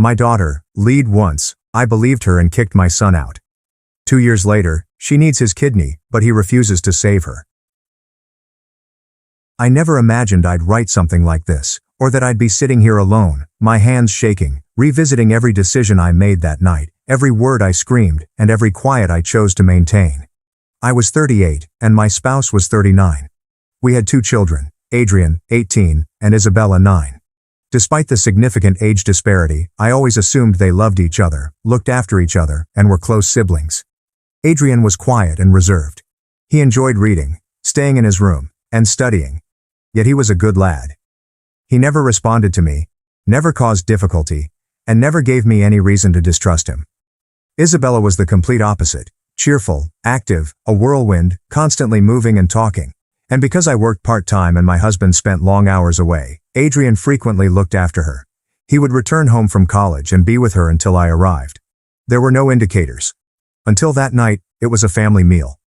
My daughter, lead once, I believed her and kicked my son out. 2 years later, she needs his kidney, but he refuses to save her. I never imagined I'd write something like this, or that I'd be sitting here alone, my hands shaking, revisiting every decision I made that night, every word I screamed, and every quiet I chose to maintain. I was 38, and my spouse was 39. We had 2 children, Adrian, 18, and Isabella, 9. Despite the significant age disparity, I always assumed they loved each other, looked after each other, and were close siblings. Adrian was quiet and reserved. He enjoyed reading, staying in his room, and studying. Yet he was a good lad. He never responded to me, never caused difficulty, and never gave me any reason to distrust him. Isabella was the complete opposite, cheerful, active, a whirlwind, constantly moving and talking. And because I worked part-time and my husband spent long hours away, Adrian frequently looked after her. He would return home from college and be with her until I arrived. There were no indicators. Until that night, it was a family meal.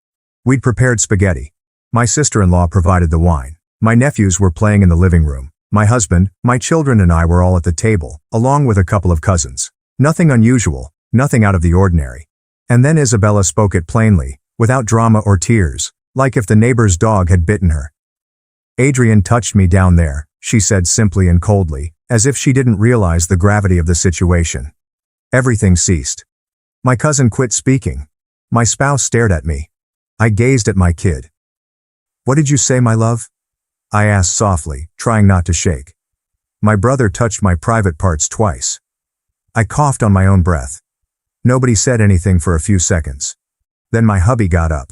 We'd prepared spaghetti. My sister-in-law provided the wine. My nephews were playing in the living room. My husband, my children and I were all at the table, along with a couple of cousins. Nothing unusual, nothing out of the ordinary. And then Isabella spoke it plainly, without drama or tears, like if the neighbor's dog had bitten her. "Adrian touched me down there," she said simply and coldly, as if she didn't realize the gravity of the situation. Everything ceased. My cousin quit speaking. My spouse stared at me. I gazed at my kid. "What did you say, my love?" I asked softly, trying not to shake. My brother touched my private parts twice. I coughed on my own breath. Nobody said anything for a few seconds. Then my hubby got up.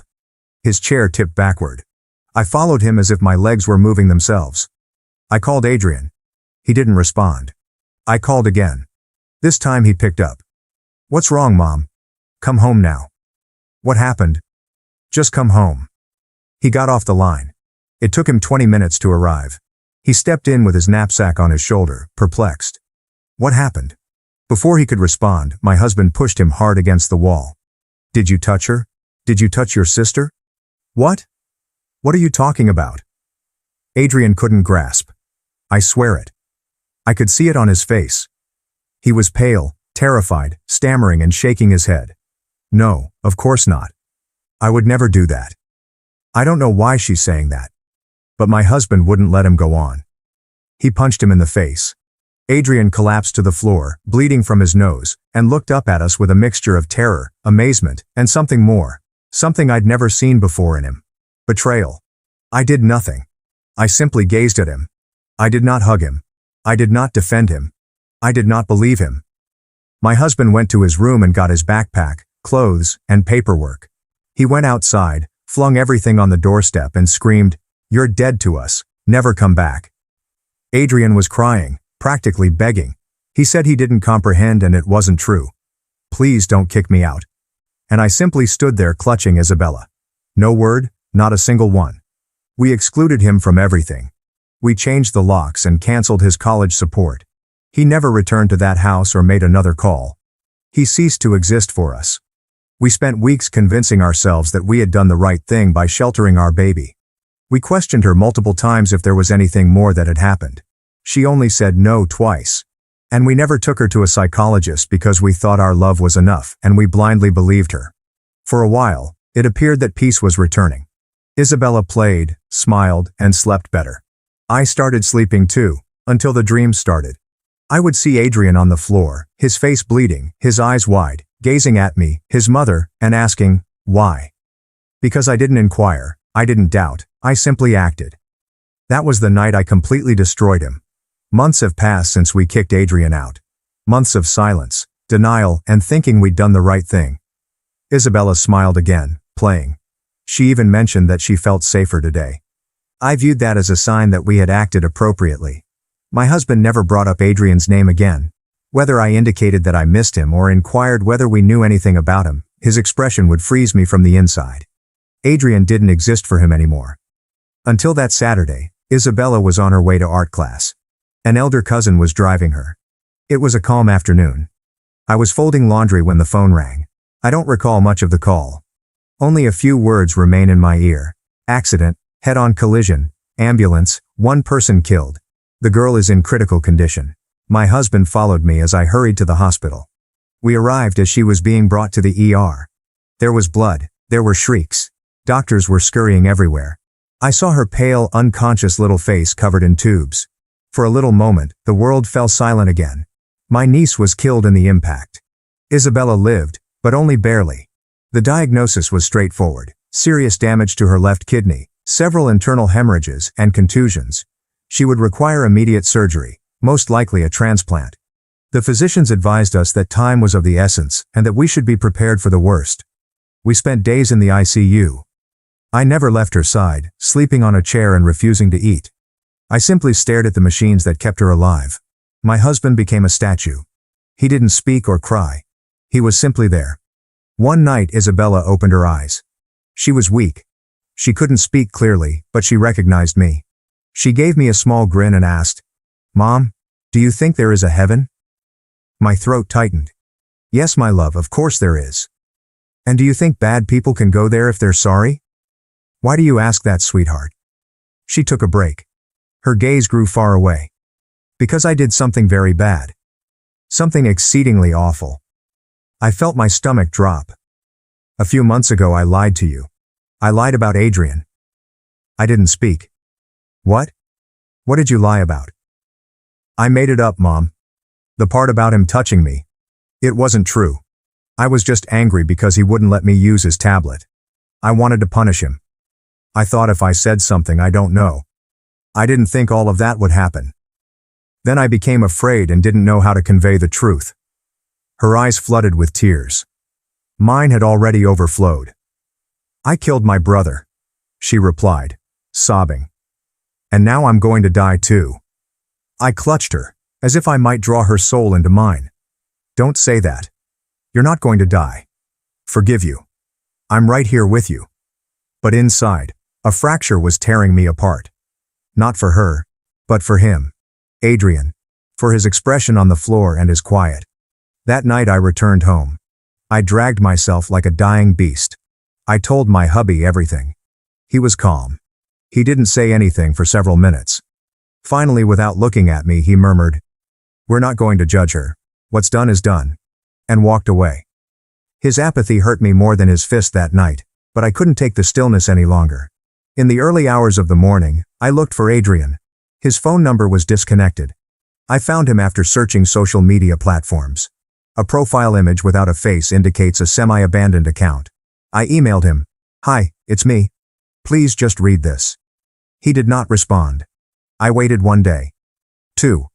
His chair tipped backward. I followed him as if my legs were moving themselves. I called Adrian. He didn't respond. I called again. This time he picked up. "What's wrong, Mom? Come home now." "What happened?" "Just come home." He got off the line. It took him 20 minutes to arrive. He stepped in with his knapsack on his shoulder, perplexed. "What happened?" Before he could respond, my husband pushed him hard against the wall. "Did you touch her? Did you touch your sister?" "What? What are you talking about?" Adrian couldn't grasp. I swear it. I could see it on his face. He was pale, terrified, stammering and shaking his head. "No, of course not. I would never do that." I don't know why she's saying that. But my husband wouldn't let him go on. He punched him in the face. Adrian collapsed to the floor, bleeding from his nose, and looked up at us with a mixture of terror, amazement, and something more. Something I'd never seen before in him. Betrayal. I did nothing. I simply gazed at him. I did not hug him. I did not defend him. I did not believe him. My husband went to his room and got his backpack, clothes, and paperwork. He went outside, flung everything on the doorstep and screamed, "You're dead to us. Never come back." Adrian was crying, practically begging. He said he didn't comprehend and it wasn't true. "Please don't kick me out." And I simply stood there clutching Isabella. No word, not a single one. We excluded him from everything. We changed the locks and canceled his college support. He never returned to that house or made another call. He ceased to exist for us. We spent weeks convincing ourselves that we had done the right thing by sheltering our baby. We questioned her multiple times if there was anything more that had happened. She only said no twice. And we never took her to a psychologist because we thought our love was enough, and we blindly believed her. For a while, it appeared that peace was returning. Isabella played, smiled, and slept better. I started sleeping too, until the dreams started. I would see Adrian on the floor, his face bleeding, his eyes wide, gazing at me, his mother, and asking, "Why?" Because I didn't inquire, I didn't doubt, I simply acted. That was the night I completely destroyed him. Months have passed since we kicked Adrian out. Months of silence, denial, and thinking we'd done the right thing. Isabella smiled again, playing. She even mentioned that she felt safer today. I viewed that as a sign that we had acted appropriately. My husband never brought up Adrian's name again. Whether I indicated that I missed him or inquired whether we knew anything about him, his expression would freeze me from the inside. Adrian didn't exist for him anymore. Until that Saturday, Isabella was on her way to art class. An elder cousin was driving her. It was a calm afternoon. I was folding laundry when the phone rang. I don't recall much of the call. Only a few words remain in my ear. Accident, head-on collision, ambulance, 1 person killed. The girl is in critical condition. My husband followed me as I hurried to the hospital. We arrived as she was being brought to the ER. There was blood, there were shrieks. Doctors were scurrying everywhere. I saw her pale, unconscious little face covered in tubes. For a little moment, the world fell silent again. My niece was killed in the impact. Isabella lived, but only barely. The diagnosis was straightforward: serious damage to her left kidney, several internal hemorrhages, and contusions. She would require immediate surgery, most likely a transplant. The physicians advised us that time was of the essence and that we should be prepared for the worst. We spent days in the ICU. I never left her side, sleeping on a chair and refusing to eat. I simply stared at the machines that kept her alive. My husband became a statue. He didn't speak or cry. He was simply there. One night Isabella opened her eyes. She was weak. She couldn't speak clearly, but she recognized me. She gave me a small grin and asked, "Mom, do you think there is a heaven?" My throat tightened. "Yes, my love, of course there is." "And do you think bad people can go there if they're sorry?" "Why do you ask that, sweetheart?" She took a break. Her gaze grew far away. "Because I did something very bad. Something exceedingly awful." I felt my stomach drop. "A few months ago I lied to you. I lied about Adrian." I didn't speak. "What? What did you lie about?" "I made it up, Mom. The part about him touching me. It wasn't true. I was just angry because he wouldn't let me use his tablet. I wanted to punish him. I thought if I said something I don't know. I didn't think all of that would happen. Then I became afraid and didn't know how to convey the truth." Her eyes flooded with tears. Mine had already overflowed. "I killed my brother," she replied, sobbing. "And now I'm going to die too." I clutched her, as if I might draw her soul into mine. "Don't say that. You're not going to die. Forgive you. I'm right here with you." But inside, a fracture was tearing me apart. Not for her, but for him. Adrian. For his expression on the floor and his quiet. That night I returned home. I dragged myself like a dying beast. I told my hubby everything. He was calm. He didn't say anything for several minutes. Finally, without looking at me, he murmured, "We're not going to judge her. What's done is done," and walked away. His apathy hurt me more than his fist that night, but I couldn't take the stillness any longer. In the early hours of the morning, I looked for Adrian. His phone number was disconnected. I found him after searching social media platforms. A profile image without a face indicates a semi-abandoned account. I emailed him, "Hi, it's me. Please just read this." He did not respond. I waited 1 day. 2.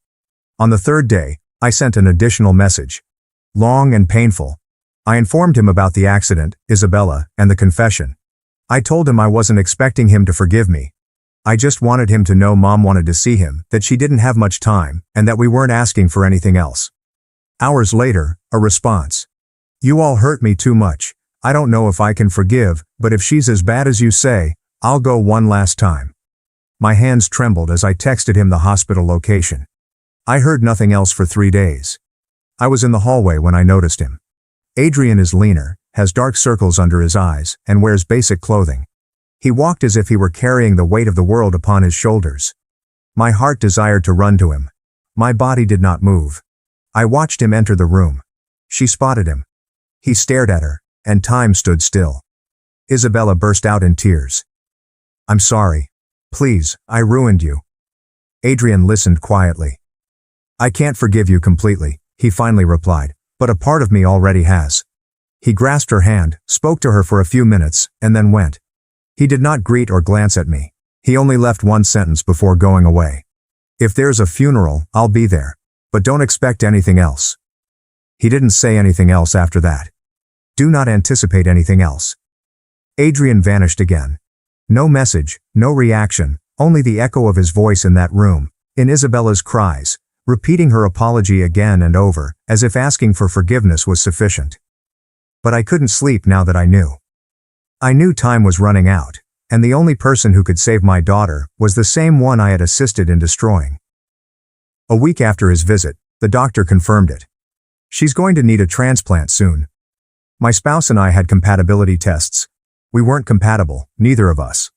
On the 3rd day, I sent an additional message. Long and painful. I informed him about the accident, Isabella, and the confession. I told him I wasn't expecting him to forgive me. I just wanted him to know Mom wanted to see him, that she didn't have much time, and that we weren't asking for anything else. Hours later, a response. "You all hurt me too much. I don't know if I can forgive, but if she's as bad as you say, I'll go one last time." My hands trembled as I texted him the hospital location. I heard nothing else for 3 days. I was in the hallway when I noticed him. Adrian is leaner, has dark circles under his eyes, and wears basic clothing. He walked as if he were carrying the weight of the world upon his shoulders. My heart desired to run to him. My body did not move. I watched him enter the room. She spotted him. He stared at her, and time stood still. Isabella burst out in tears. "I'm sorry. Please, I ruined you." Adrian listened quietly. "I can't forgive you completely," he finally replied, "but a part of me already has." He grasped her hand, spoke to her for a few minutes, and then went. He did not greet or glance at me. He only left one sentence before going away. "If there's a funeral, I'll be there. But don't expect anything else." He didn't say anything else after that. Do not anticipate anything else. Adrian vanished again. No message, no reaction, only the echo of his voice in that room, in Isabella's cries, repeating her apology again and over, as if asking for forgiveness was sufficient. But I couldn't sleep now that I knew. I knew time was running out, and the only person who could save my daughter was the same one I had assisted in destroying. A week after his visit, the doctor confirmed it. "She's going to need a transplant soon." My spouse and I had compatibility tests. We weren't compatible, neither of us.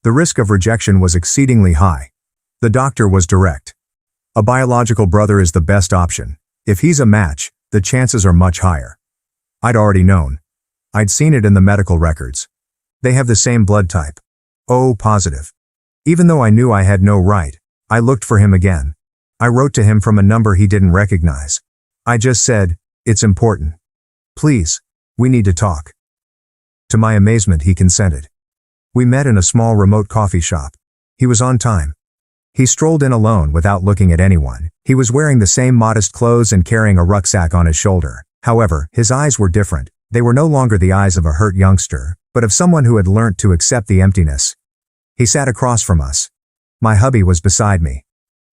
The risk of rejection was exceedingly high. The doctor was direct. A biological brother is the best option. If he's a match, the chances are much higher. I'd already known. I'd seen it in the medical records. They have the same blood type. O positive. Even though I knew I had no right, I looked for him again. I wrote to him from a number he didn't recognize. I just said, "It's important. Please, we need to talk." To my amazement, he consented. We met in a small remote coffee shop. He was on time. He strolled in alone without looking at anyone. He was wearing the same modest clothes and carrying a rucksack on his shoulder. However, his eyes were different. They were no longer the eyes of a hurt youngster, but of someone who had learnt to accept the emptiness. He sat across from us. My hubby was beside me.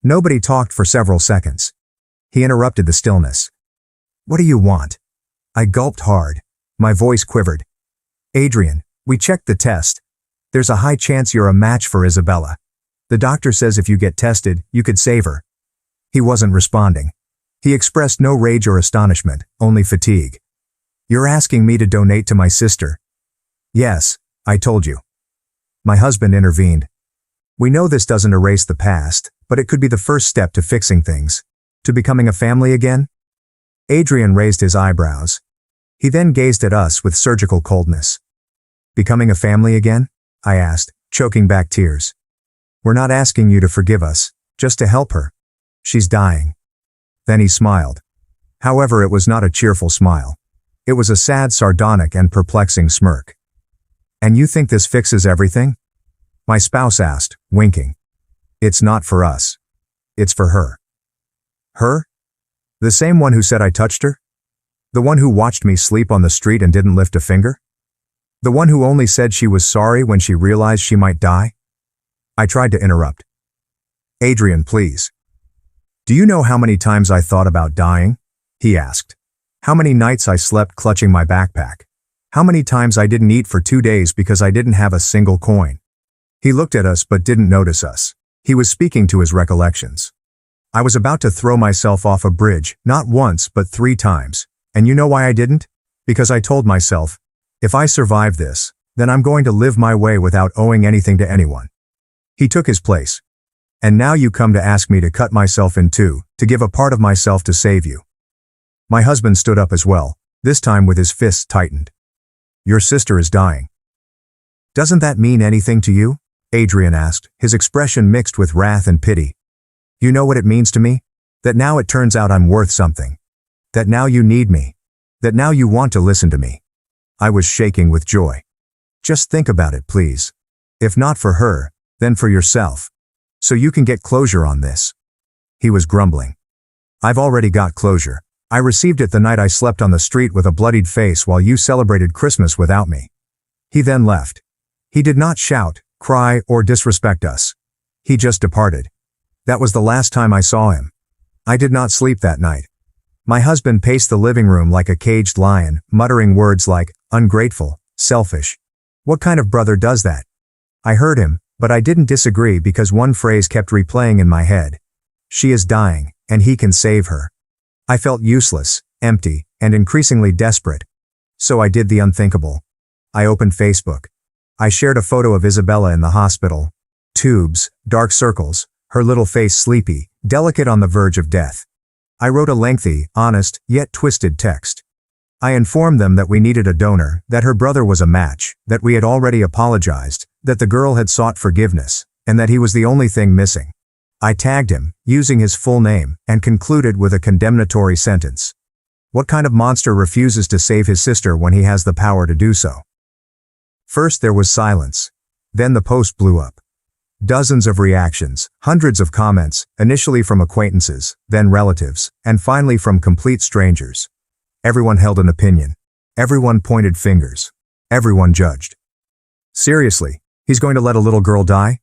Nobody talked for several seconds. He interrupted the stillness. "What do you want?" I gulped hard. My voice quivered. "Adrian, we checked the test. There's a high chance you're a match for Isabella. The doctor says if you get tested, you could save her." He wasn't responding. He expressed no rage or astonishment, only fatigue. "You're asking me to donate to my sister?" "Yes, I told you." My husband intervened. "We know this doesn't erase the past, but it could be the first step to fixing things. To becoming a family again?" Adrian raised his eyebrows. He then gazed at us with surgical coldness. "Becoming a family again?" I asked, choking back tears. "We're not asking you to forgive us, just to help her. She's dying." Then he smiled. However, it was not a cheerful smile. It was a sad, sardonic, and perplexing smirk. "And you think this fixes everything?" My spouse asked, winking. "It's not for us. It's for her." Her? The same one who said I touched her? The one who watched me sleep on the street and didn't lift a finger? The one who only said she was sorry when she realized she might die? I tried to interrupt. "Adrian, please. Do you know how many times I thought about dying?" he asked. "How many nights I slept clutching my backpack? How many times I didn't eat for 2 days because I didn't have a single coin?" He looked at us but didn't notice us. He was speaking to his recollections. "I was about to throw myself off a bridge, not once but 3 times. And you know why I didn't? Because I told myself, if I survive this, then I'm going to live my way without owing anything to anyone." He took his place. "And now you come to ask me to cut myself in two, to give a part of myself to save you." My husband stood up as well, this time with his fists tightened. "Your sister is dying." "Doesn't that mean anything to you?" Adrian asked, his expression mixed with wrath and pity. "You know what it means to me? That now it turns out I'm worth something. That now you need me. That now you want to listen to me." I was shaking with joy. "Just think about it, please. If not for her, then for yourself. So you can get closure on this." He was grumbling. "I've already got closure. I received it the night I slept on the street with a bloodied face while you celebrated Christmas without me." He then left. He did not shout, cry, or disrespect us. He just departed. That was the last time I saw him. I did not sleep that night. My husband paced the living room like a caged lion, muttering words like, ungrateful, selfish. What kind of brother does that? I heard him, but I didn't disagree because one phrase kept replaying in my head. She is dying, and he can save her. I felt useless, empty, and increasingly desperate. So I did the unthinkable. I opened Facebook. I shared a photo of Isabella in the hospital. Tubes, dark circles, her little face sleepy, delicate on the verge of death. I wrote a lengthy, honest, yet twisted text. I informed them that we needed a donor, that her brother was a match, that we had already apologized, that the girl had sought forgiveness, and that he was the only thing missing. I tagged him, using his full name, and concluded with a condemnatory sentence. What kind of monster refuses to save his sister when he has the power to do so? First there was silence. Then the post blew up. Dozens of reactions, hundreds of comments, initially from acquaintances, then relatives, and finally from complete strangers. Everyone held an opinion. Everyone pointed fingers. Everyone judged. Seriously, he's going to let a little girl die?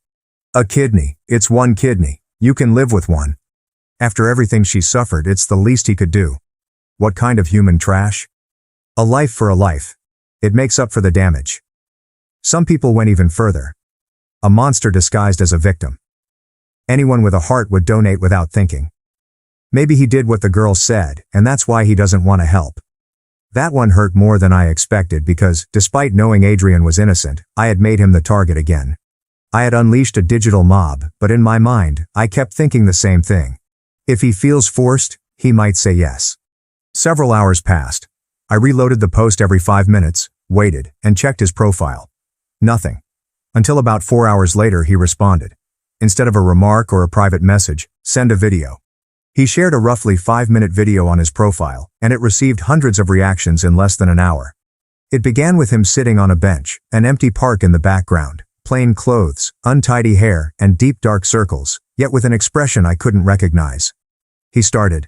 A kidney, it's one kidney. You can live with one. After everything she suffered, it's the least he could do. What kind of human trash? A life for a life. It makes up for the damage. Some people went even further. A monster disguised as a victim. Anyone with a heart would donate without thinking. Maybe he did what the girl said, and that's why he doesn't want to help. That one hurt more than I expected because, despite knowing Adrian was innocent, I had made him the target again. I had unleashed a digital mob, but in my mind, I kept thinking the same thing. If he feels forced, he might say yes. Several hours passed. I reloaded the post every 5 minutes, waited, and checked his profile. Nothing. Until about 4 hours later he responded. Instead of a remark or a private message, send a video. He shared a roughly 5-minute video on his profile, and it received hundreds of reactions in less than an hour. It began with him sitting on a bench, an empty park in the background, plain clothes, untidy hair, and deep dark circles, yet with an expression I couldn't recognize. He started.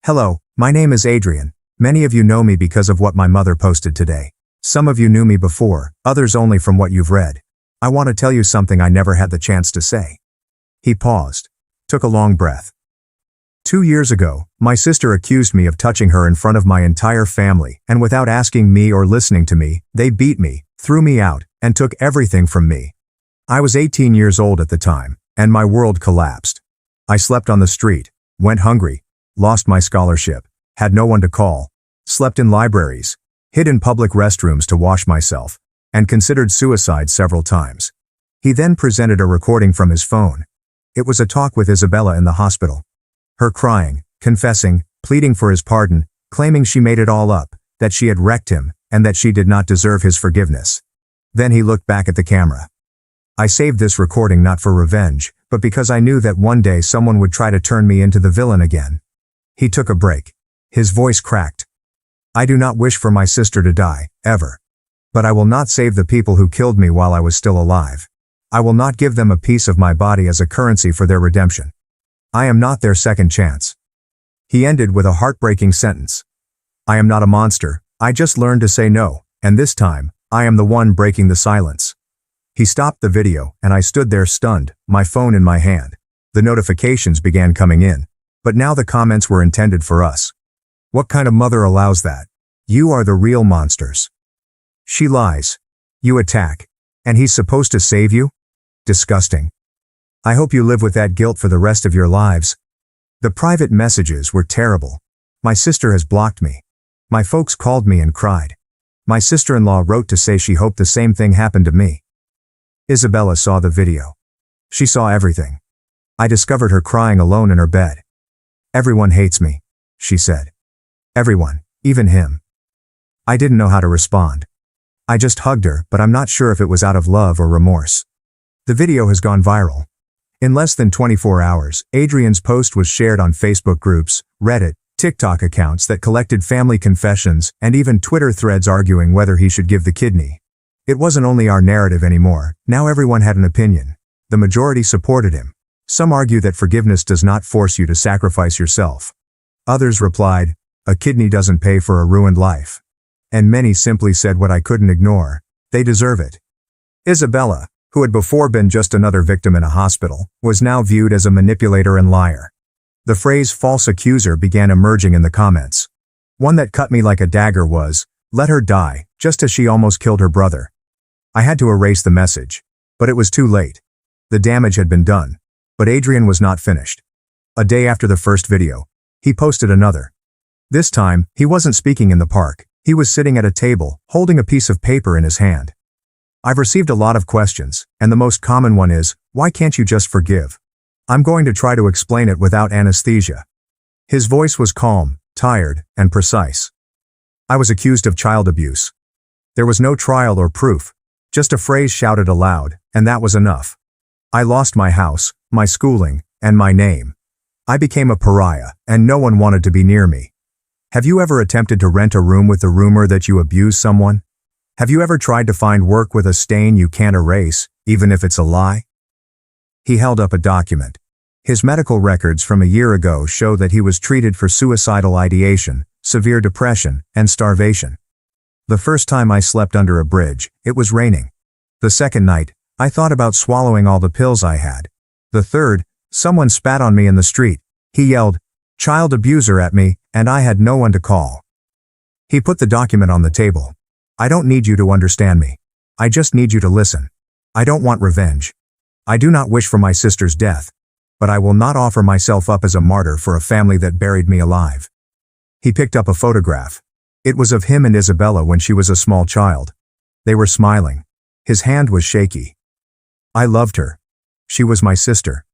Hello, my name is Adrian. Many of you know me because of what my mother posted today. Some of you knew me before, others only from what you've read. I want to tell you something I never had the chance to say. He paused, took a long breath. 2 years ago, my sister accused me of touching her in front of my entire family, and without asking me or listening to me, they beat me, threw me out, and took everything from me. I was 18 years old at the time, and my world collapsed. I slept on the street, went hungry, lost my scholarship, had no one to call, slept in libraries, hid in public restrooms to wash myself, and considered suicide several times. He then presented a recording from his phone. It was a talk with Isabella in the hospital. Her crying, confessing, pleading for his pardon, claiming she made it all up, that she had wrecked him, and that she did not deserve his forgiveness. Then he looked back at the camera. I saved this recording not for revenge, but because I knew that one day someone would try to turn me into the villain again. He took a break. His voice cracked. I do not wish for my sister to die, ever. But I will not save the people who killed me while I was still alive. I will not give them a piece of my body as a currency for their redemption. I am not their second chance. He ended with a heartbreaking sentence. I am not a monster, I just learned to say no, and this time, I am the one breaking the silence. He stopped the video, and I stood there stunned, my phone in my hand. The notifications began coming in. But now the comments were intended for us. What kind of mother allows that? You are the real monsters. She lies. You attack. And he's supposed to save you? Disgusting. I hope you live with that guilt for the rest of your lives. The private messages were terrible. My sister has blocked me. My folks called me and cried. My sister-in-law wrote to say she hoped the same thing happened to me. Isabella saw the video. She saw everything. I discovered her crying alone in her bed. Everyone hates me, she said. Everyone, even him. I didn't know how to respond. I just hugged her, but I'm not sure if it was out of love or remorse. The video has gone viral. In less than 24 hours, Adrian's post was shared on Facebook groups, Reddit, TikTok accounts that collected family confessions, and even Twitter threads arguing whether he should give the kidney. It wasn't only our narrative anymore, now everyone had an opinion. The majority supported him. Some argue that forgiveness does not force you to sacrifice yourself. Others replied, a kidney doesn't pay for a ruined life. And many simply said what I couldn't ignore. They deserve it. Isabella, who had before been just another victim in a hospital, was now viewed as a manipulator and liar. The phrase false accuser began emerging in the comments. One that cut me like a dagger was, let her die, just as she almost killed her brother. I had to erase the message. But it was too late. The damage had been done. But Adrian was not finished. A day after the first video, he posted another. This time, he wasn't speaking in the park. He was sitting at a table, holding a piece of paper in his hand. I've received a lot of questions, and the most common one is, why can't you just forgive? I'm going to try to explain it without anesthesia. His voice was calm, tired, and precise. I was accused of child abuse. There was no trial or proof, just a phrase shouted aloud, and that was enough. I lost my house, my schooling, and my name. I became a pariah, and no one wanted to be near me. Have you ever attempted to rent a room with the rumor that you abused someone? Have you ever tried to find work with a stain you can't erase, even if it's a lie? He held up a document. His medical records from a year ago show that he was treated for suicidal ideation, severe depression, and starvation. The first time I slept under a bridge, it was raining. The second night, I thought about swallowing all the pills I had. The third, someone spat on me in the street. He yelled, "Child abuser" at me, and I had no one to call. He put the document on the table. I don't need you to understand me. I just need you to listen. I don't want revenge. I do not wish for my sister's death. But I will not offer myself up as a martyr for a family that buried me alive. He picked up a photograph. It was of him and Isabella when she was a small child. They were smiling. His hand was shaky. I loved her. She was my sister.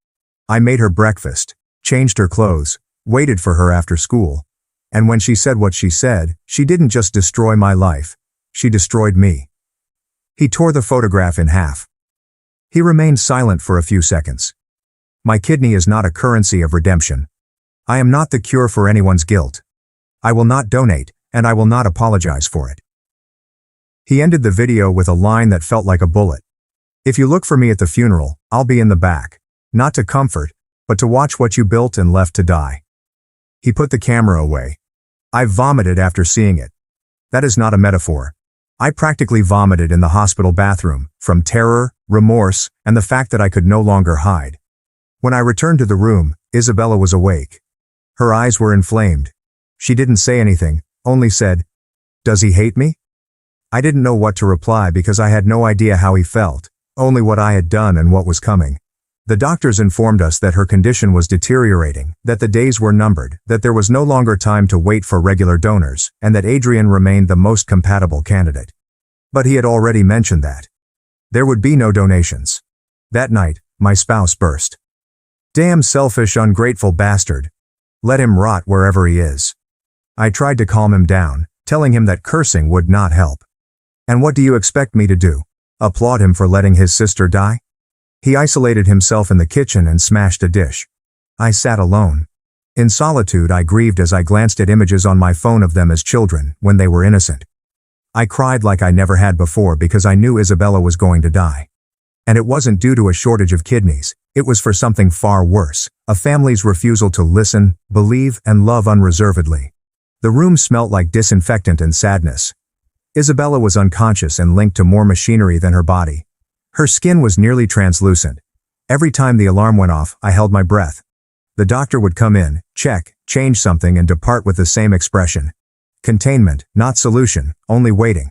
I made her breakfast, changed her clothes, waited for her after school. And when she said what she said, she didn't just destroy my life. She destroyed me. He tore the photograph in half. He remained silent for a few seconds. My kidney is not a currency of redemption. I am not the cure for anyone's guilt. I will not donate, and I will not apologize for it. He ended the video with a line that felt like a bullet. If you look for me at the funeral, I'll be in the back. Not to comfort, but to watch what you built and left to die. He put the camera away. I vomited after seeing it. That is not a metaphor. I practically vomited in the hospital bathroom, from terror, remorse, and the fact that I could no longer hide. When I returned to the room, Isabella was awake. Her eyes were inflamed. She didn't say anything, only said, "Does he hate me?" I didn't know what to reply because I had no idea how he felt, only what I had done and what was coming. The doctors informed us that her condition was deteriorating, that the days were numbered, that there was no longer time to wait for regular donors, and that Adrian remained the most compatible candidate. But he had already mentioned that there would be no donations. That night, my spouse burst. "Damn selfish, ungrateful bastard. Let him rot wherever he is." I tried to calm him down, telling him that cursing would not help. "And what do you expect me to do? Applaud him for letting his sister die?" He isolated himself in the kitchen and smashed a dish. I sat alone. In solitude, I grieved as I glanced at images on my phone of them as children, when they were innocent. I cried like I never had before because I knew Isabella was going to die. And it wasn't due to a shortage of kidneys, it was for something far worse, a family's refusal to listen, believe, and love unreservedly. The room smelt like disinfectant and sadness. Isabella was unconscious and linked to more machinery than her body. Her skin was nearly translucent. Every time the alarm went off, I held my breath. The doctor would come in, check, change something and depart with the same expression. Containment, not solution, only waiting.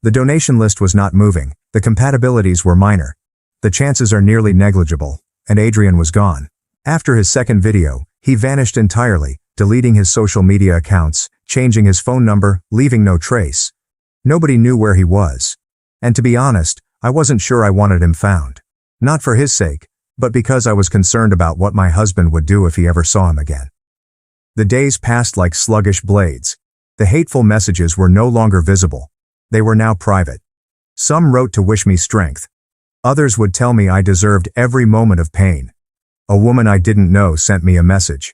The donation list was not moving, the compatibilities were minor. The chances are nearly negligible, and Adrian was gone. After his second video, he vanished entirely, deleting his social media accounts, changing his phone number, leaving no trace. Nobody knew where he was. And to be honest, I wasn't sure I wanted him found. Not for his sake, but because I was concerned about what my husband would do if he ever saw him again. The days passed like sluggish blades. The hateful messages were no longer visible. They were now private. Some wrote to wish me strength. Others would tell me I deserved every moment of pain. A woman I didn't know sent me a message.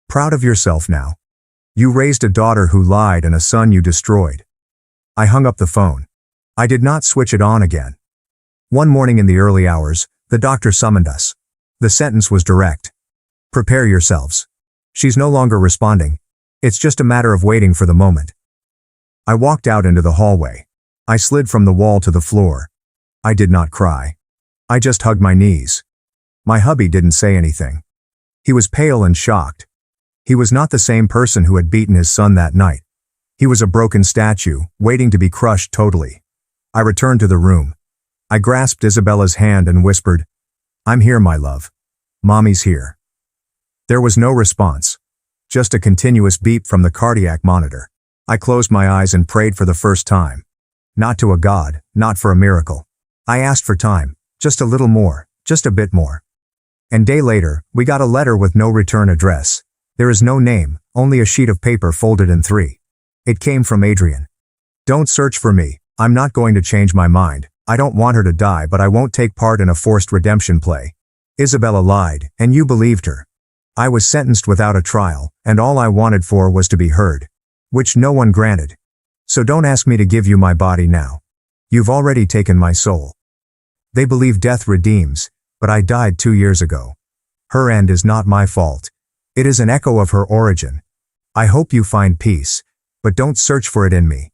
"Proud of yourself now. You raised a daughter who lied and a son you destroyed." I hung up the phone. I did not switch it on again. One morning in the early hours, the doctor summoned us. The sentence was direct. "Prepare yourselves. She's no longer responding. It's just a matter of waiting for the moment." I walked out into the hallway. I slid from the wall to the floor. I did not cry. I just hugged my knees. My hubby didn't say anything. He was pale and shocked. He was not the same person who had beaten his son that night. He was a broken statue, waiting to be crushed totally. I returned to the room. I grasped Isabella's hand and whispered, "I'm here, my love. Mommy's here." There was no response. Just a continuous beep from the cardiac monitor. I closed my eyes and prayed for the first time. Not to a god, not for a miracle. I asked for time, just a little more, just a bit more. And a day later, we got a letter with no return address. There is no name, only a sheet of paper folded in three. It came from Adrian. "Don't search for me. I'm not going to change my mind. I don't want her to die, but I won't take part in a forced redemption play. Isabella lied, and you believed her. I was sentenced without a trial, and all I wanted for was to be heard. Which no one granted. So don't ask me to give you my body now. You've already taken my soul. They believe death redeems, but I died 2 years ago. Her end is not my fault. It is an echo of her origin. I hope you find peace, but don't search for it in me."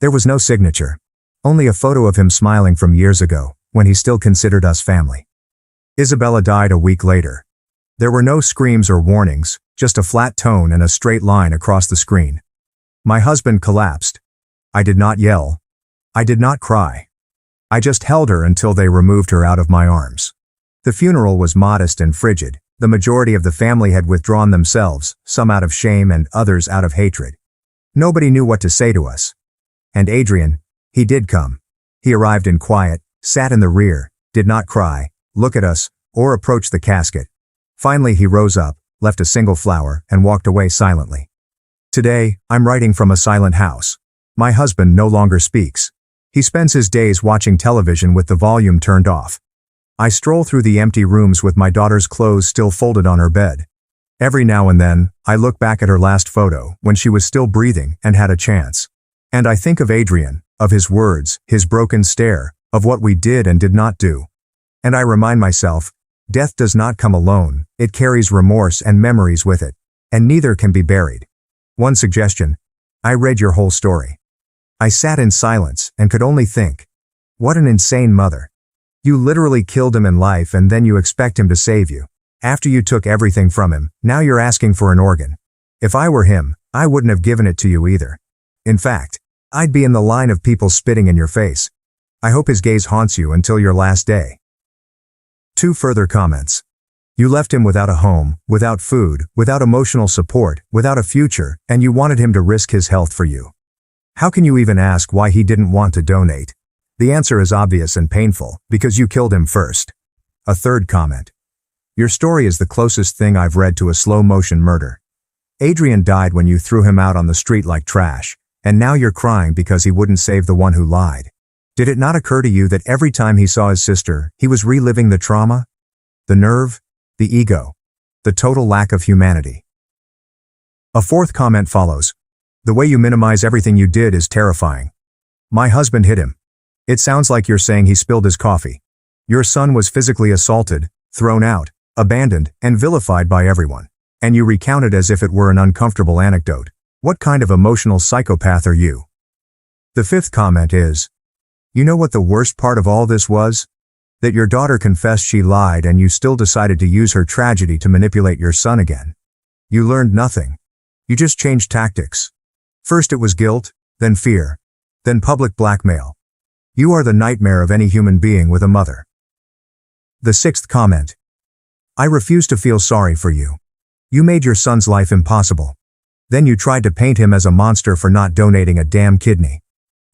There was no signature. Only a photo of him smiling from years ago, when he still considered us family. Isabella died a week later. There were no screams or warnings, just a flat tone and a straight line across the screen. My husband collapsed. I did not yell. I did not cry. I just held her until they removed her out of my arms. The funeral was modest and frigid. The majority of the family had withdrawn themselves, some out of shame and others out of hatred. Nobody knew what to say to us. And Adrian, he did come. He arrived in quiet, sat in the rear, did not cry, look at us, or approach the casket. Finally he rose up, left a single flower, and walked away silently. Today, I'm writing from a silent house. My husband no longer speaks. He spends his days watching television with the volume turned off. I stroll through the empty rooms with my daughter's clothes still folded on her bed. Every now and then, I look back at her last photo, when she was still breathing and had a chance. And I think of Adrian, of his words, his broken stare, of what we did and did not do. And I remind myself, death does not come alone, it carries remorse and memories with it. And neither can be buried. One suggestion. I read your whole story. I sat in silence and could only think, what an insane mother. You literally killed him in life and then you expect him to save you. After you took everything from him, now you're asking for an organ. If I were him, I wouldn't have given it to you either. In fact, I'd be in the line of people spitting in your face. I hope his gaze haunts you until your last day. 2 further comments. You left him without a home, without food, without emotional support, without a future, and you wanted him to risk his health for you. How can you even ask why he didn't want to donate? The answer is obvious and painful, because you killed him first. A 3rd comment. Your story is the closest thing I've read to a slow-motion murder. Adrian died when you threw him out on the street like trash, and now you're crying because he wouldn't save the one who lied. Did it not occur to you that every time he saw his sister, he was reliving the trauma? The nerve? The ego? The total lack of humanity? A 4th comment follows. The way you minimize everything you did is terrifying. My husband hit him. It sounds like you're saying he spilled his coffee. Your son was physically assaulted, thrown out, abandoned, and vilified by everyone. And you recount it as if it were an uncomfortable anecdote. What kind of emotional psychopath are you? The 5th comment is, you know what the worst part of all this was? That your daughter confessed she lied and you still decided to use her tragedy to manipulate your son again. You learned nothing. You just changed tactics. First it was guilt, then fear, then public blackmail. You are the nightmare of any human being with a mother. The 6th comment. I refuse to feel sorry for you. You made your son's life impossible. Then you tried to paint him as a monster for not donating a damn kidney.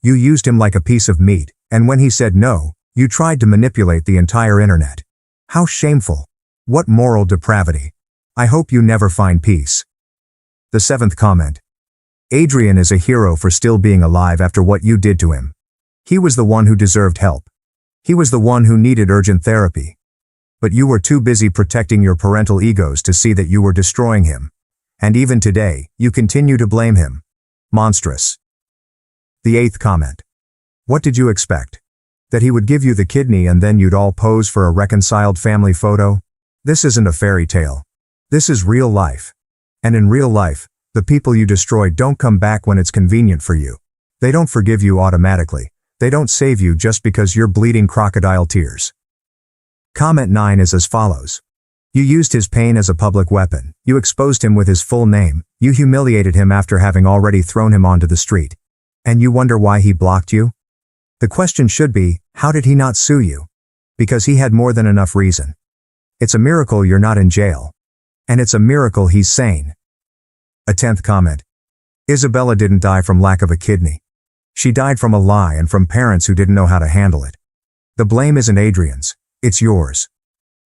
You used him like a piece of meat, and when he said no, you tried to manipulate the entire internet. How shameful. What moral depravity. I hope you never find peace. The 7th comment. Adrian is a hero for still being alive after what you did to him. He was the one who deserved help. He was the one who needed urgent therapy. But you were too busy protecting your parental egos to see that you were destroying him. And even today, you continue to blame him. Monstrous. The 8th comment. What did you expect? That he would give you the kidney and then you'd all pose for a reconciled family photo? This isn't a fairy tale. This is real life. And in real life, the people you destroyed don't come back when it's convenient for you. They don't forgive you automatically. They don't save you just because you're bleeding crocodile tears. Comment 9 is as follows. You used his pain as a public weapon. You exposed him with his full name. You humiliated him after having already thrown him onto the street. And you wonder why he blocked you? The question should be, how did he not sue you? Because he had more than enough reason. It's a miracle you're not in jail. And it's a miracle he's sane. A 10th comment. Isabella didn't die from lack of a kidney. She died from a lie and from parents who didn't know how to handle it. The blame isn't Adrian's, it's yours.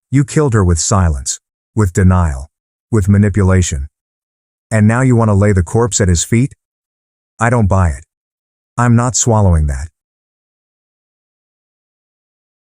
You killed her with silence, with denial, with manipulation. And now you want to lay the corpse at his feet? I don't buy it. I'm not swallowing that.